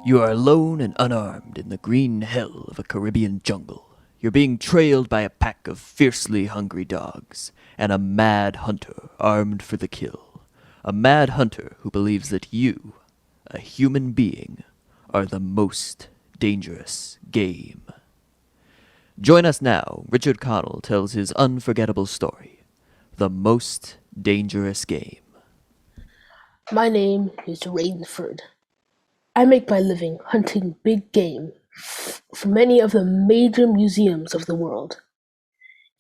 You are alone and unarmed in the green hell of a Caribbean jungle. You're being trailed by a pack of fiercely hungry dogs and a mad hunter armed for the kill. A mad hunter who believes that you, a human being, are the most dangerous game. Join us now. Richard Connell tells his unforgettable story, The Most Dangerous Game. My name is Rainford. I make my living hunting big game for many of the major museums of the world,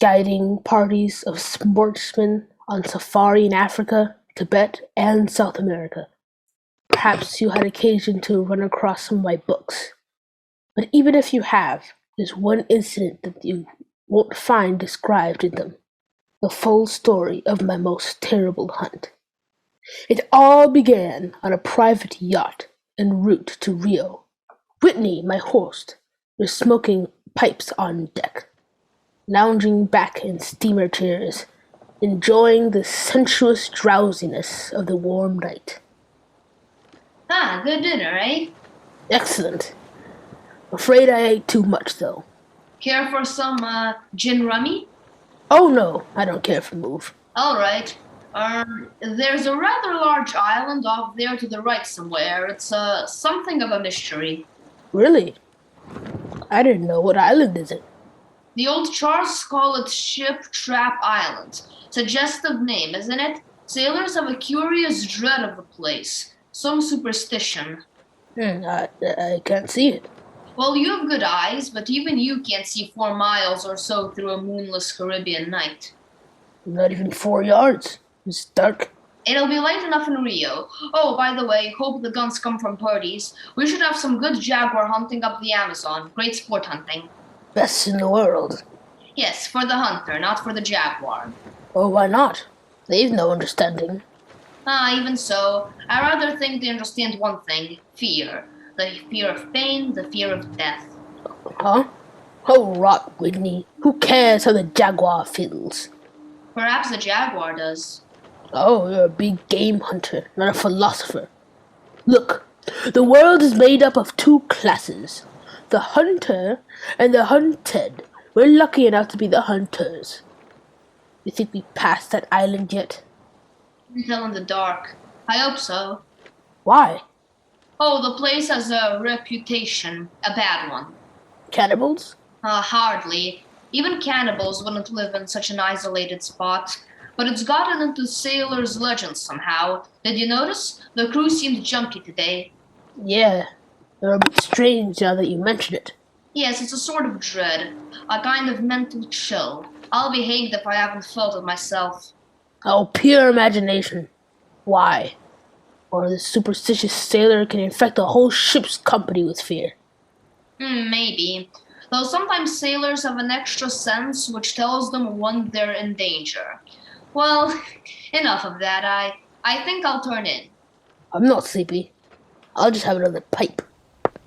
guiding parties of sportsmen on safari in Africa, Tibet, and South America. Perhaps you had occasion to run across some of my books, but even if you have, there's one incident that you won't find described in them, the full story of my most terrible hunt. It all began on a private yacht en route to Rio. Whitney, my host, was smoking pipes on deck, lounging back in steamer chairs, enjoying the sensuous drowsiness of the warm night. Ah, good dinner, eh? Excellent. Afraid I ate too much, though. Care for some gin rummy? Oh no, I don't care for move. All right. There's a rather large island off there to the right somewhere. It's something of a mystery. Really? I didn't know. What island is it? The old charts call it Ship Trap Island. Suggestive name, isn't it? Sailors have a curious dread of the place. Some superstition. I can't see it. Well, you have good eyes, but even you can't see 4 miles or so through a moonless Caribbean night. Not even 4 yards. It's dark. It'll be light enough in Rio. Oh, by the way, hope the guns come from parties. We should have some good jaguar hunting up the Amazon. Great sport hunting. Best in the world. Yes, for the hunter, not for the jaguar. Or why not? They've no understanding. Ah, even so, I rather think they understand one thing, fear. The fear of pain, the fear of death. Huh? Oh, rot, Whitney. Who cares how the jaguar feels? Perhaps the jaguar does. Oh, you're a big game hunter, not a philosopher. Look, the world is made up of two classes, the hunter and the hunted. We're lucky enough to be the hunters. You think we passed that island yet? You can tell in the dark. I hope so. Why? Oh, the place has a reputation, a bad one. Cannibals? Hardly. Even cannibals wouldn't live in such an isolated spot. But it's gotten into sailors' legends somehow. Did you notice? The crew seemed jumpy today. Yeah, they're a bit strange now that you mention it. Yes, it's a sort of dread. A kind of mental chill. I'll be hanged if I haven't felt it myself. Oh, pure imagination. Why? Or the superstitious sailor can infect a whole ship's company with fear. Maybe. Though sometimes sailors have an extra sense which tells them when they're in danger. Well, enough of that. I think I'll turn in. I'm not sleepy. I'll just have another pipe.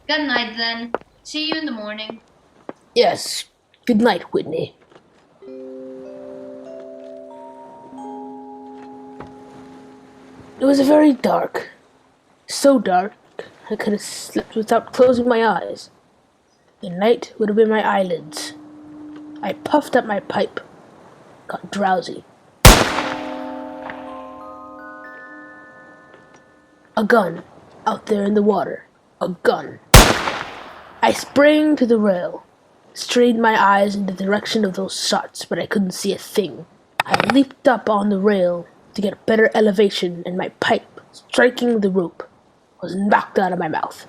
Good night, then. See you in the morning. Yes, good night, Whitney. It was very dark. So dark, I could have slept without closing my eyes. The night would have been my eyelids. I puffed at my pipe, got drowsy. A gun, out there in the water. A gun. I sprang to the rail, strained my eyes in the direction of those shots, but I couldn't see a thing. I leaped up on the rail to get better elevation, and my pipe, striking the rope, was knocked out of my mouth.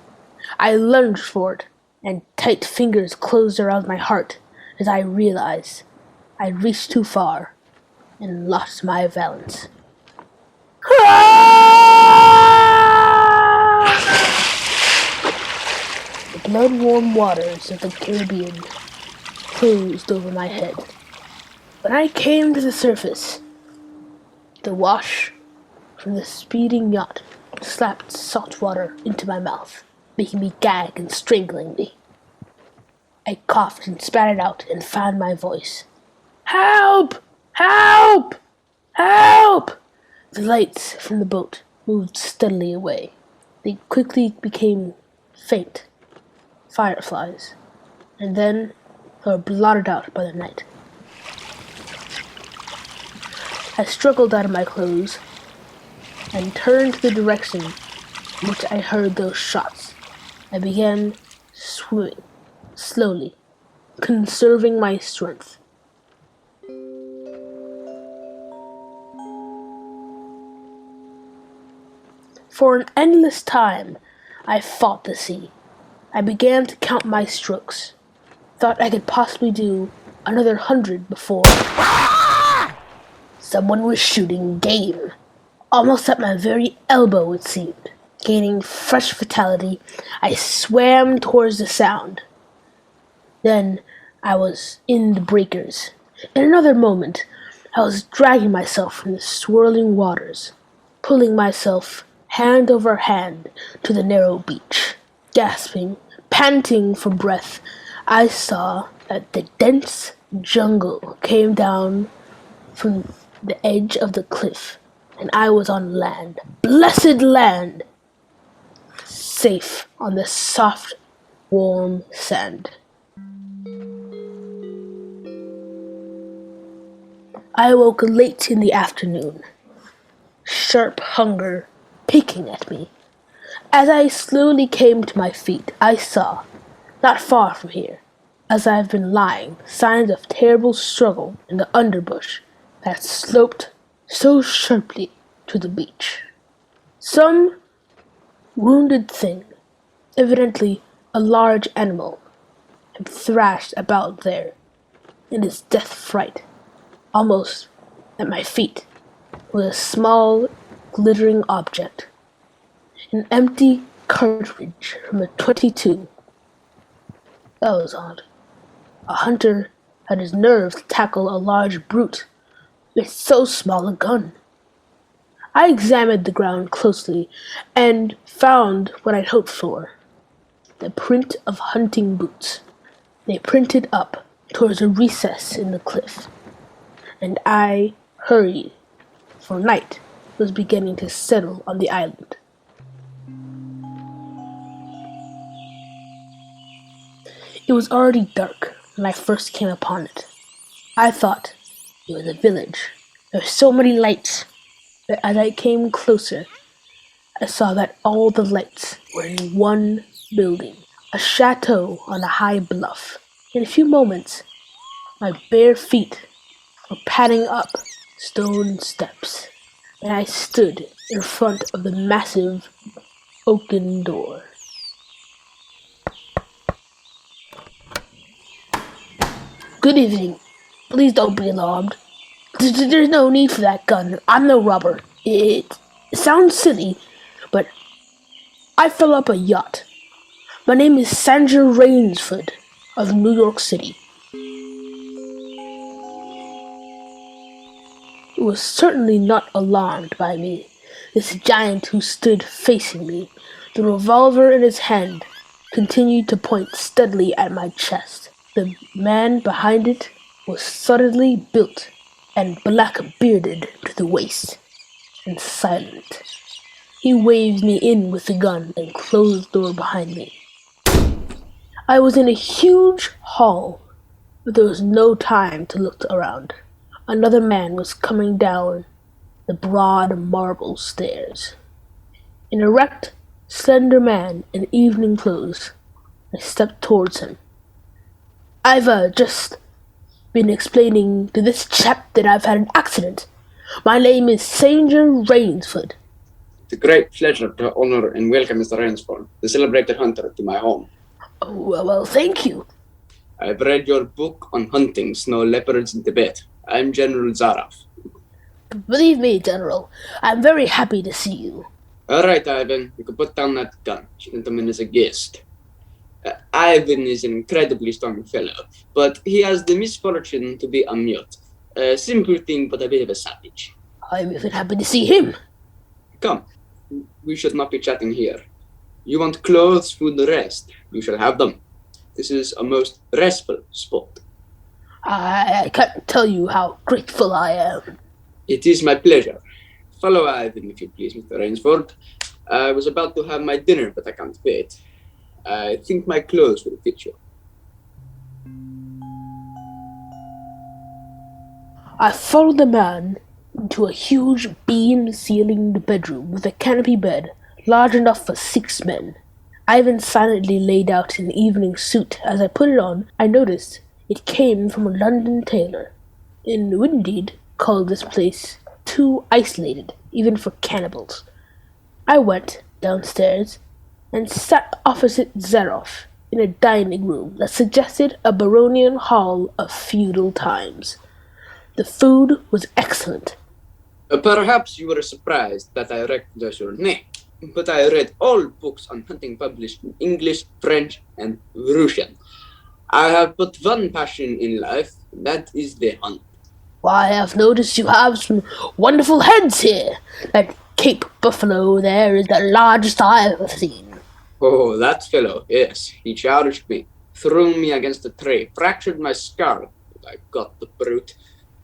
I lunged for it, and tight fingers closed around my heart as I realized I'd reached too far and lost my balance. The blood-warm waters of the Caribbean closed over my head. When I came to the surface, the wash from the speeding yacht slapped salt water into my mouth, making me gag and strangling me. I coughed and spat it out and found my voice. Help! Help! Help! The lights from the boat moved steadily away. They quickly became faint, fireflies, and then they were blotted out by the night. I struggled out of my clothes and turned to the direction in which I heard those shots. I began swimming, slowly, conserving my strength. For an endless time, I fought the sea. I began to count my strokes. Thought I could possibly do another 100 before someone was shooting game. Almost at my very elbow, it seemed. Gaining fresh vitality, I swam towards the sound. Then I was in the breakers. In another moment, I was dragging myself from the swirling waters, pulling myself hand over hand to the narrow beach. Gasping, panting for breath, I saw that the dense jungle came down from the edge of the cliff, and I was on land. Blessed land! Safe on the soft, warm sand. I awoke late in the afternoon, sharp hunger picking at me. As I slowly came to my feet, I saw, not far from here, as I have been lying, signs of terrible struggle in the underbush that sloped so sharply to the beach. Some wounded thing, evidently a large animal, had thrashed about there in its death fright. Almost at my feet was a small, glittering object, an empty cartridge from a .22. That was odd. A hunter had his nerve to tackle a large brute with so small a gun. I examined the ground closely and found what I'd hoped for, the print of hunting boots. They printed up towards a recess in the cliff, and I hurried, for night was beginning to settle on the island. It was already dark when I first came upon it. I thought it was a village. There were so many lights, but as I came closer, I saw that all the lights were in one building, a chateau on a high bluff. In a few moments, my bare feet were padding up stone steps, and I stood in front of the massive oaken door. Good evening. Please don't be alarmed. There's no need for that gun. I'm no robber. It sounds silly, but I fell up a yacht. My name is Sandra Rainsford of New York City. He was certainly not alarmed by me, this giant who stood facing me, the revolver in his hand, continued to point steadily at my chest. The man behind it was solidly built and black-bearded to the waist, and silent. He waved me in with the gun and closed the door behind me. I was in a huge hall, but there was no time to look around. Another man was coming down the broad marble stairs. An erect, slender man in evening clothes. I stepped towards him. I've just been explaining to this chap that I've had an accident. My name is Sandra Rainsford. It's a great pleasure to honor and welcome Mr. Rainsford, the celebrated hunter, to my home. Oh, well, thank you. I've read your book on hunting snow leopards in Tibet. I'm General Zaraf. Believe me, General, I'm very happy to see you. All right, Ivan, you can put down that gun. Gentleman is a guest. Ivan is an incredibly strong fellow, but he has the misfortune to be a mute. A simple thing, but a bit of a savage. I'm even happy to see him. Come, we should not be chatting here. You want clothes, food, the rest. You shall have them. This is a most restful spot. I can't tell you how grateful I am. It is my pleasure. Follow Ivan, if you please, Mr. Rainsford. I was about to have my dinner, but I can't wait. I think my clothes will fit you. I followed the man into a huge beam-ceilinged bedroom with a canopy bed large enough for 6 men. Ivan silently laid out an evening suit. As I put it on, I noticed it came from a London tailor. And would indeed call this place too isolated, even for cannibals. I went downstairs and sat opposite Zaroff in a dining room that suggested a baronial hall of feudal times. The food was excellent. Perhaps you were surprised that I recognized your name, but I read all books on hunting published in English, French, and Russian. I have but one passion in life, that is the hunt. Why, I've noticed you have some wonderful heads here. That Cape Buffalo there is the largest I have ever seen. Oh, that fellow, yes, he charged me, threw me against a tree, fractured my skull, but I got the brute.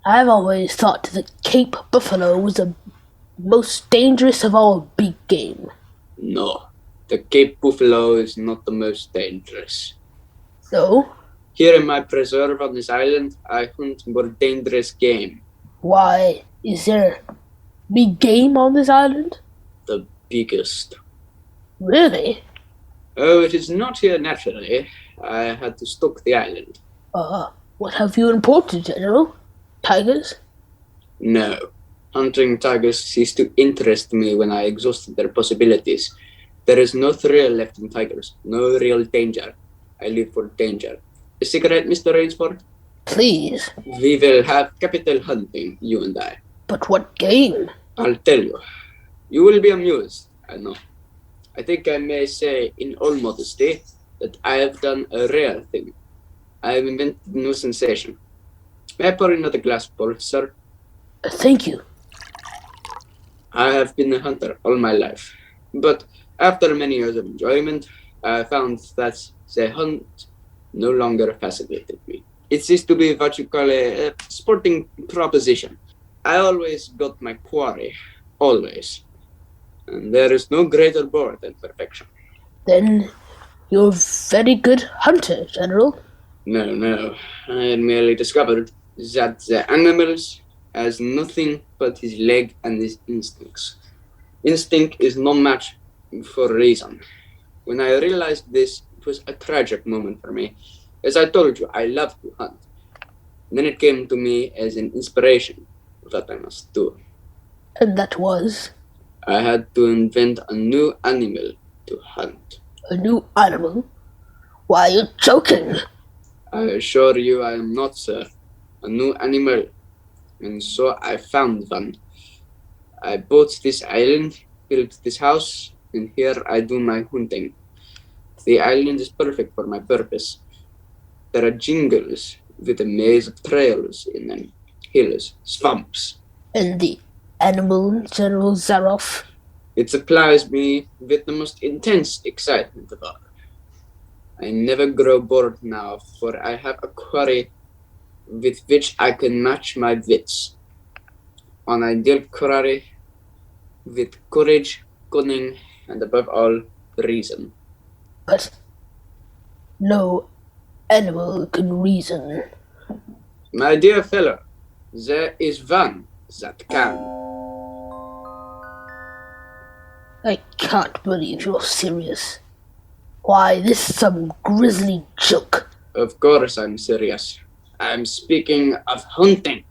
I've always thought the Cape Buffalo was the most dangerous of all big game. No, the Cape Buffalo is not the most dangerous. No? Here in my preserve on this island, I hunt more dangerous game. Why, is there big game on this island? The biggest. Really? Oh, it is not here naturally. I had to stock the island. What have you imported, General? Tigers? No. Hunting tigers ceased to interest me when I exhausted their possibilities. There is no thrill left in tigers, no real danger. I live for danger. A cigarette, Mr. Rainsford? Please. We will have capital hunting, you and I. But what game? I'll tell you. You will be amused, I know. I think I may say, in all modesty, that I have done a rare thing. I have invented a new sensation. May I pour another glass, Paul, sir? Thank you. I have been a hunter all my life. But after many years of enjoyment, I found that the hunt no longer fascinated me. It ceased to be what you call a sporting proposition. I always got my quarry. Always. And there is no greater bore than perfection. Then you're a very good hunter, General. No. I had merely discovered that the animals has nothing but his leg and his instincts. Instinct is no match for reason. When I realized this, it was a tragic moment for me. As I told you, I love to hunt. Then it came to me as an inspiration what I must do. And that was? I had to invent a new animal to hunt. A new animal? Why, you're joking. I assure you I am not, sir. A new animal. And so I found one. I bought this island, built this house, and here I do my hunting. The island is perfect for my purpose. There are jungles with a maze of trails in them, hills, swamps. And the animal, General Zaroff? It supplies me with the most intense excitement of all. I never grow bored now, for I have a quarry with which I can match my wits. An ideal quarry with courage, cunning, and above all, reason. But no animal can reason. My dear fellow, there is one that can. I can't believe you're serious. Why, this is some grisly joke. Of course I'm serious. I'm speaking of hunting.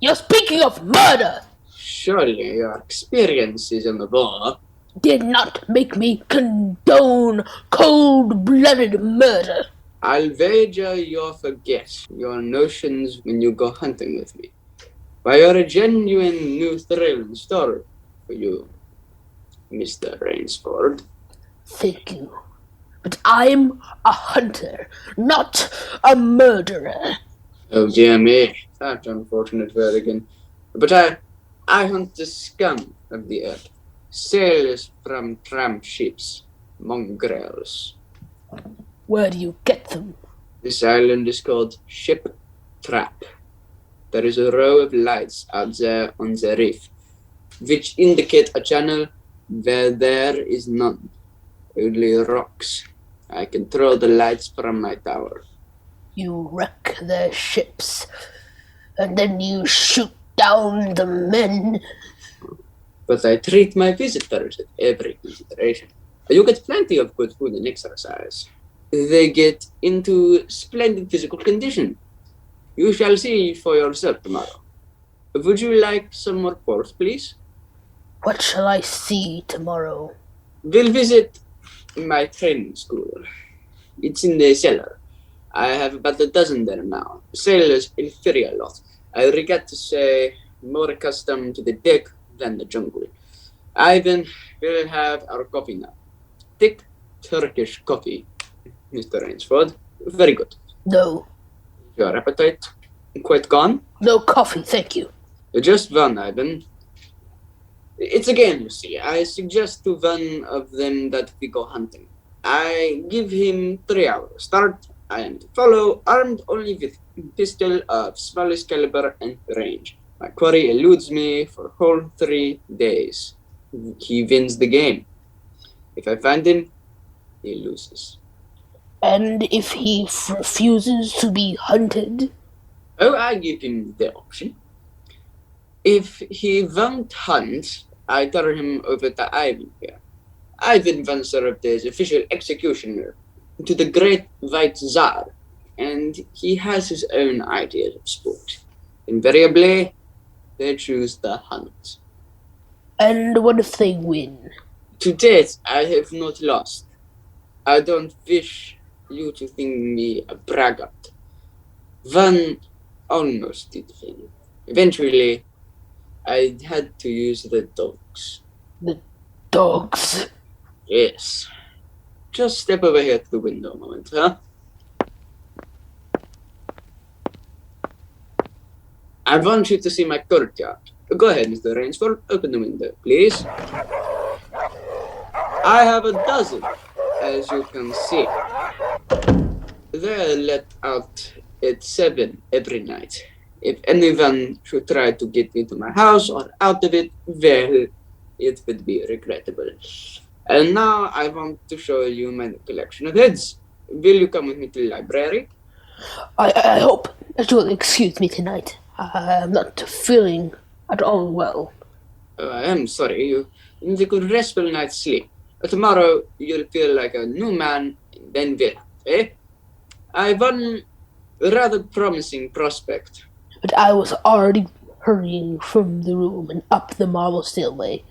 You're speaking of murder! Surely your experiences in the war Did not make me condone cold-blooded murder. I'll wager you forget your notions when you go hunting with me. Why, you're a genuine new thrill in store for you, Mr. Rainsford. Thank you. But I'm a hunter, not a murderer. Oh dear me, that unfortunate word again. But I hunt the scum of the earth. Sailors from tramp ships, mongrels. Where do you get them? This island is called Ship Trap. There is a row of lights out there on the reef, which indicate a channel where there is none, only rocks. I control the lights from my tower. You wreck their ships, and then you shoot down the men. But I treat my visitors with every consideration. You get plenty of good food and exercise. They get into splendid physical condition. You shall see for yourself tomorrow. Would you like some more pork, please? What shall I see tomorrow? We'll visit my training school. It's in the cellar. I have about a dozen there now. Sailors inferior lot. I regret to say more accustomed to the deck than the jungle. Ivan will have our coffee now. Thick Turkish coffee, Mr. Rainsford. Very good. No. Your appetite quite gone? No coffee, thank you. Just one, Ivan. It's a game, you see. I suggest to one of them that we go hunting. I give him 3 hours. Start, I am to follow, armed only with pistol of smallest caliber and range. My quarry eludes me for whole 3 days. He wins the game. If I find him, he loses. And if he refuses to be hunted? Oh, I give him the option. If he won't hunt, I turn him over to Ivan here. Ivan once served as official executioner to the great white Tsar, and he has his own ideas of sport. Invariably, they choose the hunt. And what if they win? To date, I have not lost. I don't wish you to think me a braggart. One almost did win. Eventually, I had to use the dogs. The dogs? Yes. Just step over here to the window a moment, huh? I want you to see my courtyard. Go ahead, Mr. Rainsford. Open the window, please. I have a dozen, as you can see. They're let out at 7 every night. If anyone should try to get into my house or out of it, well, it would be regrettable. And now I want to show you my collection of heads. Will you come with me to the library? I hope that you'll excuse me tonight. I'm not feeling at all well. I am sorry. You need a good restful night's sleep. Tomorrow you'll feel like a new man, and then will, eh? I've one rather promising prospect. But I was already hurrying from the room and up the marble stairway.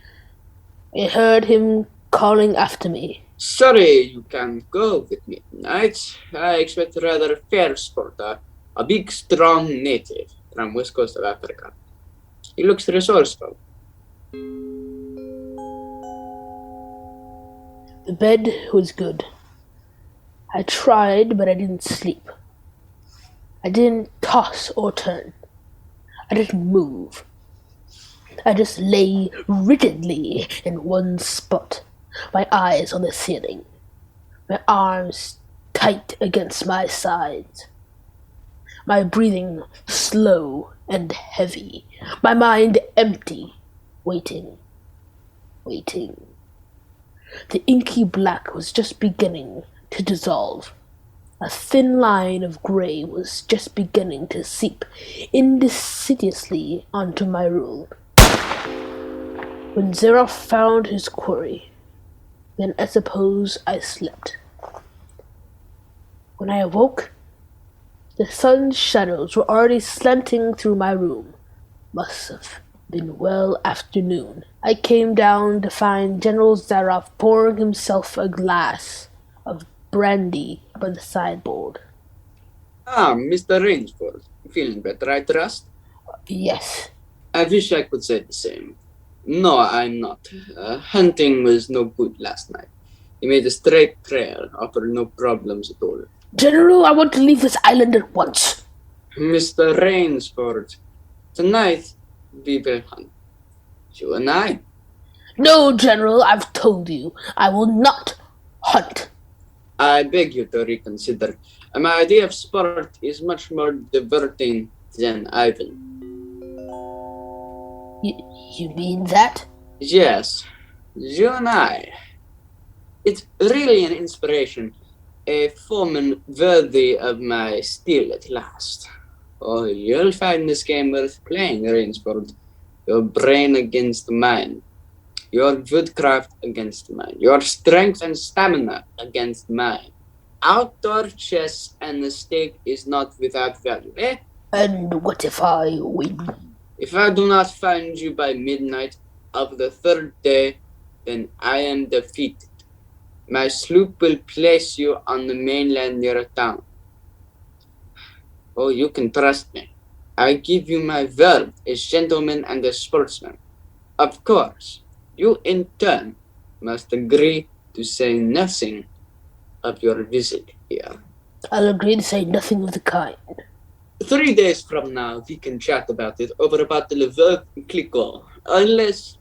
I heard him calling after me. Sorry you can't go with me tonight. I expect a rather fair sport, a big, strong native from west coast of Africa. He looks resourceful. The bed was good. I tried, but I didn't sleep. I didn't toss or turn. I didn't move. I just lay rigidly in one spot, my eyes on the ceiling, my arms tight against my sides, my breathing slow and heavy, my mind empty, waiting. The inky black was just beginning to dissolve. A thin line of gray was just beginning to seep insidiously onto my room. When Zerov found his quarry, then I suppose I slept. When I awoke, the sun's shadows were already slanting through my room. Must have been well afternoon. I came down to find General Zaroff pouring himself a glass of brandy on the sideboard. Ah, Mr. Rainsford. Feeling better, I trust? Yes. I wish I could say the same. No, I'm not. Hunting was no good last night. He made a straight trail, offered no problems at all. General, I want to leave this island at once. Mr. Rainsford, tonight we will hunt. You and I. No, General, I've told you. I will not hunt. I beg you to reconsider. My idea of sport is much more diverting than Ivan. You mean that? Yes, you and I. It's really an inspiration. A foeman worthy of my steel at last. Oh, you'll find this game worth playing, Rainsford. Your brain against mine. Your woodcraft against mine. Your strength and stamina against mine. Outdoor chess and the stake is not without value, eh? And what if I win? If I do not find you by midnight of the third day, then I am defeated. My sloop will place you on the mainland near a town. Oh, you can trust me. I give you my word as gentleman and a sportsman. Of course, you in turn must agree to say nothing of your visit here. I'll agree to say nothing of the kind. 3 days from now, we can chat about it over a bottle of Veuve Clicquot. Unless,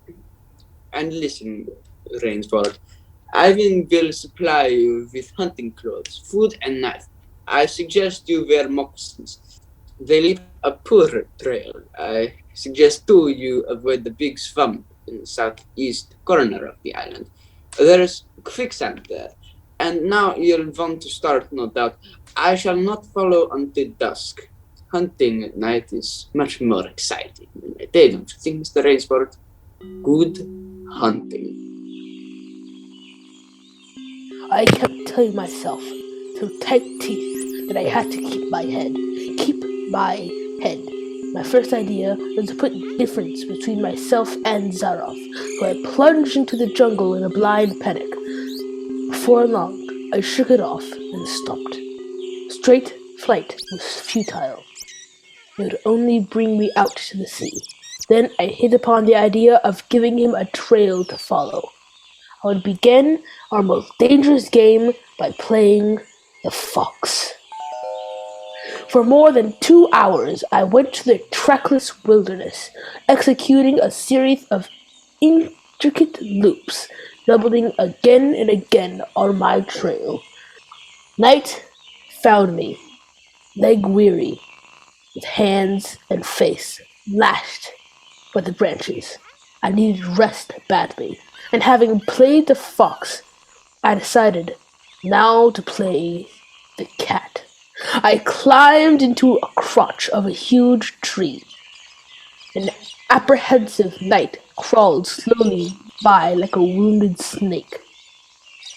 and listen, Rainsford, Ivan will supply you with hunting clothes, food, and knife. I suggest you wear moccasins. They leave a poor trail. I suggest too you avoid the big swamp in the southeast corner of the island. There's quicksand there. And now you'll want to start, no doubt. I shall not follow until dusk. Hunting at night is much more exciting than the day, don't you think, Mr. Rainsford? Good hunting. I kept telling myself through tight teeth that I had to keep my head. Keep my head. My first idea was to put difference between myself and Zaroff, so I plunged into the jungle in a blind panic. Before long, I shook it off and stopped. Straight flight was futile. It would only bring me out to the sea. Then I hit upon the idea of giving him a trail to follow. I would begin our most dangerous game by playing the fox. For more than 2 hours, I went to the trackless wilderness, executing a series of intricate loops, doubling again and again on my trail. Night found me, leg-weary, with hands and face lashed by the branches. I needed rest badly, and having played the fox, I decided now to play the cat. I climbed into a crotch of a huge tree. An apprehensive night crawled slowly by like a wounded snake.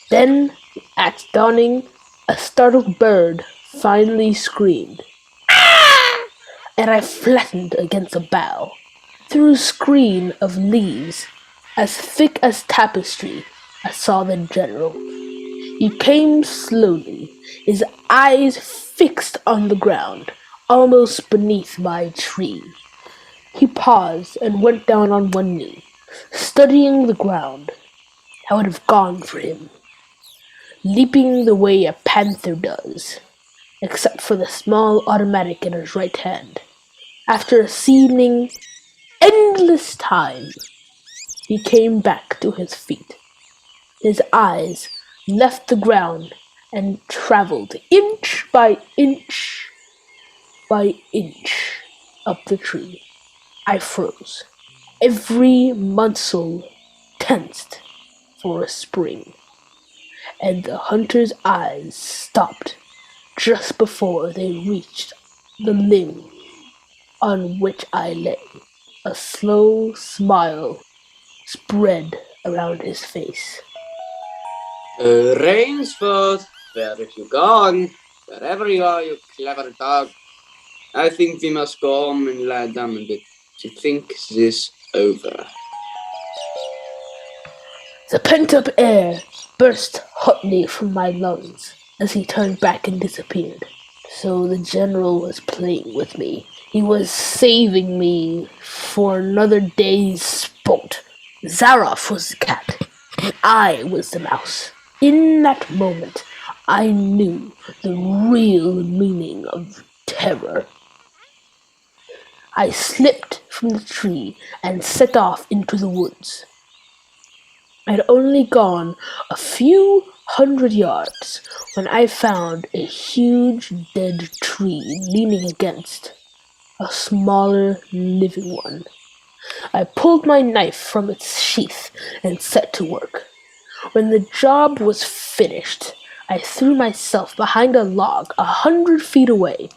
Then, at dawning, a startled bird finally screamed, and I flattened against a bough. Through a screen of leaves, as thick as tapestry, I saw the general. He came slowly, his eyes fixed on the ground, almost beneath my tree. He paused and went down on one knee, studying the ground. I would have gone for him, leaping the way a panther does, except for the small automatic in his right hand. After a seeming endless time, he came back to his feet. His eyes left the ground and traveled inch by inch up the tree. I froze, every muscle tensed for a spring, and the hunter's eyes stopped just before they reached the limb on which I lay. A slow smile spread around his face. Rainsford, where have you gone? Wherever you are, you clever dog. I think we must go home and lie down a bit to think this over. The pent-up air burst hotly from my lungs as he turned back and disappeared. So the general was playing with me. He was saving me for another day's sport. Zaroff was the cat, and I was the mouse. In that moment, I knew the real meaning of terror. I slipped from the tree and set off into the woods. I had only gone a few hundred yards when I found a huge dead tree leaning against a smaller living one. I pulled my knife from its sheath and set to work. When the job was finished, I threw myself behind a log 100 feet away.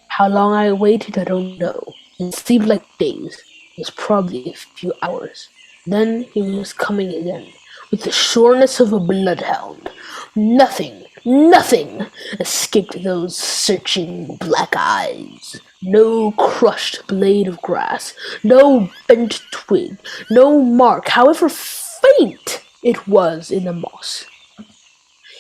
How long I waited, I don't know. It seemed like days. It was probably a few hours. Then he was coming again, with the sureness of a bloodhound. Nothing escaped those searching black eyes. No crushed blade of grass, no bent twig, no mark, however faint it was in the moss.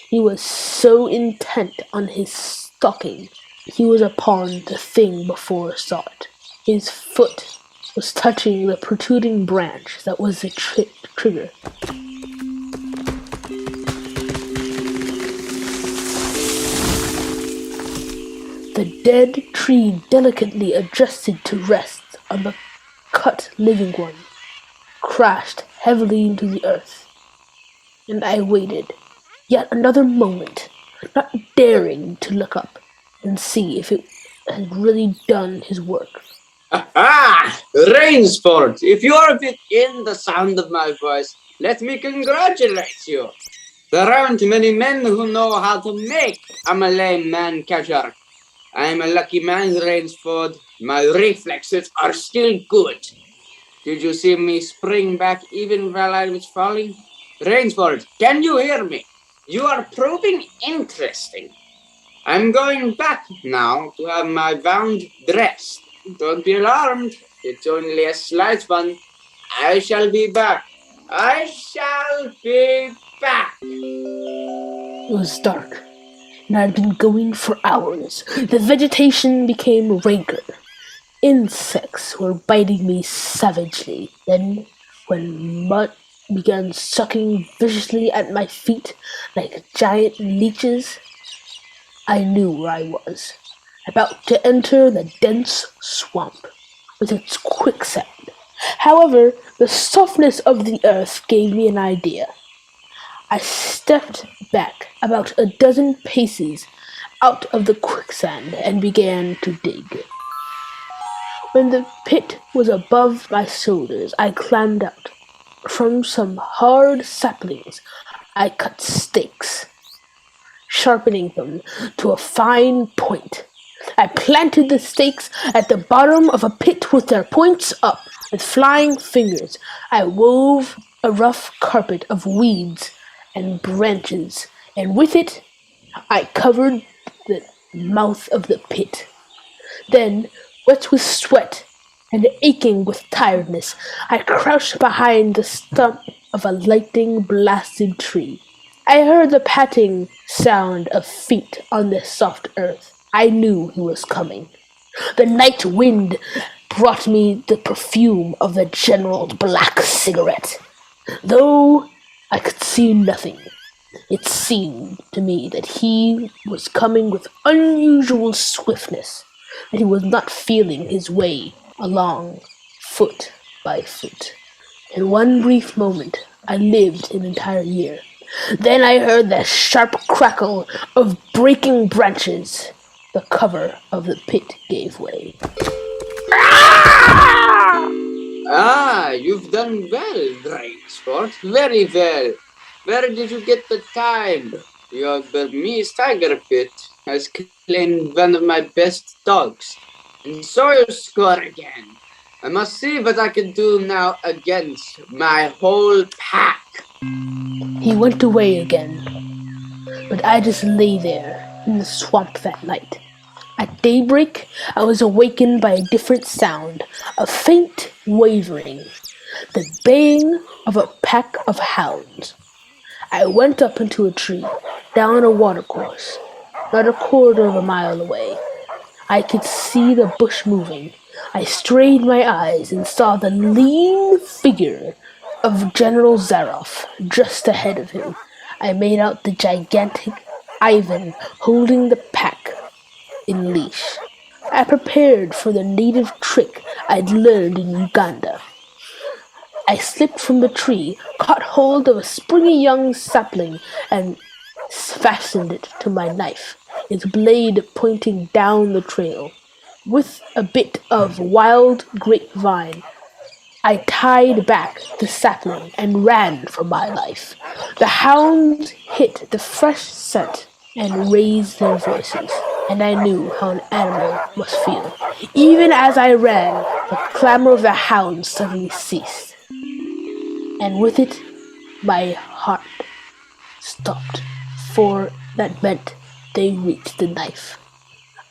He was so intent on his stalking, he was upon the thing before saw it. His foot was touching the protruding branch that was the trigger. The dead tree delicately adjusted to rest on the cut living one, crashed heavily into the earth, and I waited yet another moment, not daring to look up and see if it had really done his work. Aha! Rainsford, if you are within the sound of my voice, let me congratulate you. There aren't many men who know how to make a Malay man catcher. I'm a lucky man, Rainsford. My reflexes are still good. Did you see me spring back even while I was falling? Rainsford, can you hear me? You are proving interesting. I'm going back now to have my wound dressed. Don't be alarmed. It's only a slight one. I shall be back. I shall be back. It was dark, and I had been going for hours. The vegetation became ranker. Insects were biting me savagely. Then, when mud began sucking viciously at my feet like giant leeches, I knew where I was, about to enter the dense swamp with its quicksand. However, the softness of the earth gave me an idea. I stepped back about a dozen paces out of the quicksand and began to dig. When the pit was above my shoulders, I climbed out. From some hard saplings, I cut stakes, sharpening them to a fine point. I planted the stakes at the bottom of a pit with their points up. With flying fingers, I wove a rough carpet of weeds and branches, and with it, I covered the mouth of the pit. Then, wet with sweat and aching with tiredness, I crouched behind the stump of a lightning-blasted tree. I heard the patting sound of feet on the soft earth. I knew he was coming. The night wind brought me the perfume of the General's black cigarette. Though I could see nothing, it seemed to me that he was coming with unusual swiftness, that he was not feeling his way along foot by foot. In one brief moment, I lived an entire year. Then I heard the sharp crackle of breaking branches. The cover of the pit gave way. Ah, you've done well, Rainsford. Very well. Where did you get the time? Your Burmese tiger pit has claimed one of my best dogs. And so you score again. I must see what I can do now against my whole pack. He went away again, but I just lay there in the swamp that night. At daybreak, I was awakened by a different sound, a faint wavering, the baying of a pack of hounds. I went up into a tree, down a watercourse, not a quarter of a mile away. I could see the bush moving. I strained my eyes and saw the lean figure of General Zaroff just ahead of him. I made out the gigantic Ivan holding the pack in leash. I prepared for the native trick I'd learned in Uganda. I slipped from the tree, caught hold of a springy young sapling, and fastened it to my knife, its blade pointing down the trail. With a bit of wild grapevine, I tied back the sapling and ran for my life. The hounds hit the fresh scent and raised their voices, and I knew how an animal must feel. Even as I ran, the clamor of the hounds suddenly ceased, and with it, my heart stopped, for that meant they reached the knife.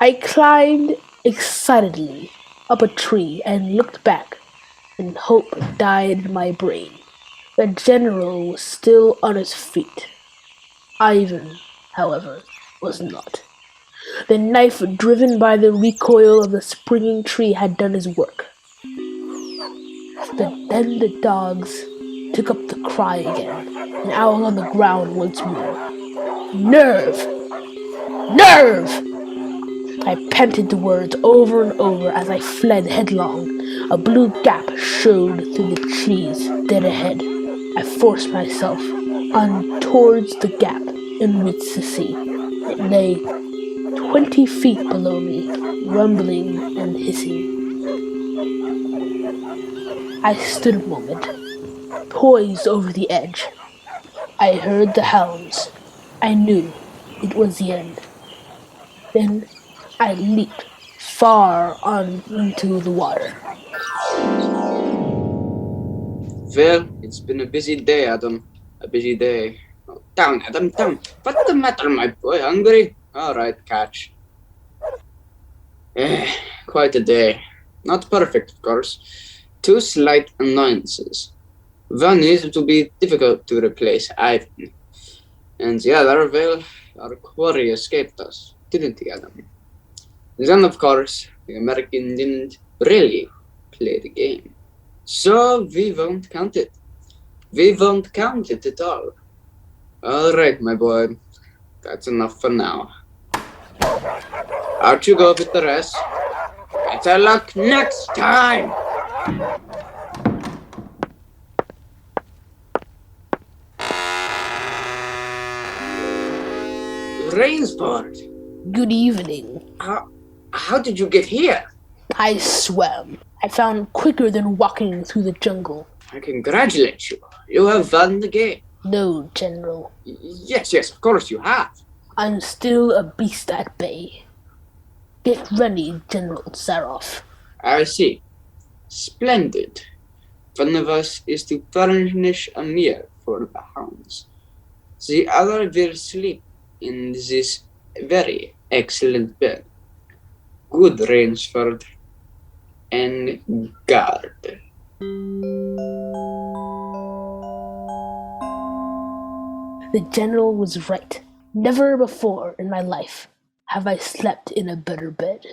I climbed excitedly up a tree and looked back, and hope died in my brain. The general was still on his feet. Ivan, however, was not. The knife, driven by the recoil of the springing tree, had done his work. Then the dogs took up the cry again, and I was on the ground once more. Nerve! Nerve! I panted the words over and over as I fled headlong. A blue gap showed through the trees dead ahead. I forced myself on towards the gap and reached the sea. It lay 20 feet below me, rumbling and hissing. I stood a moment, poised over the edge. I heard the hounds. I knew it was the end. Then I leaped far on into the water. Well, it's been a busy day, Adam. A busy day. Oh, down, Adam, down. What's the matter, my boy? Hungry? All right, catch. Eh, quite a day. Not perfect, of course. Two slight annoyances. One is to be difficult to replace Ivan. And the other, well, our quarry escaped us, didn't he, Adam? Then, of course, the American didn't really play the game. So we won't count it. We won't count it at all. All right, my boy. That's enough for now. Out you go with the rest. Better luck next time! Rainsford! Good evening. How did you get here? I swam. I found quicker than walking through the jungle. I congratulate you. You have won the game. No, General. Yes, of course you have. I'm still a beast at bay. Get ready, General Zaroff. I see. Splendid. One of us is to furnish a meal for the hounds. The other will sleep in this very excellent bed. Good, Rainsford. En garde. The General was right. Never before in my life have I slept in a better bed.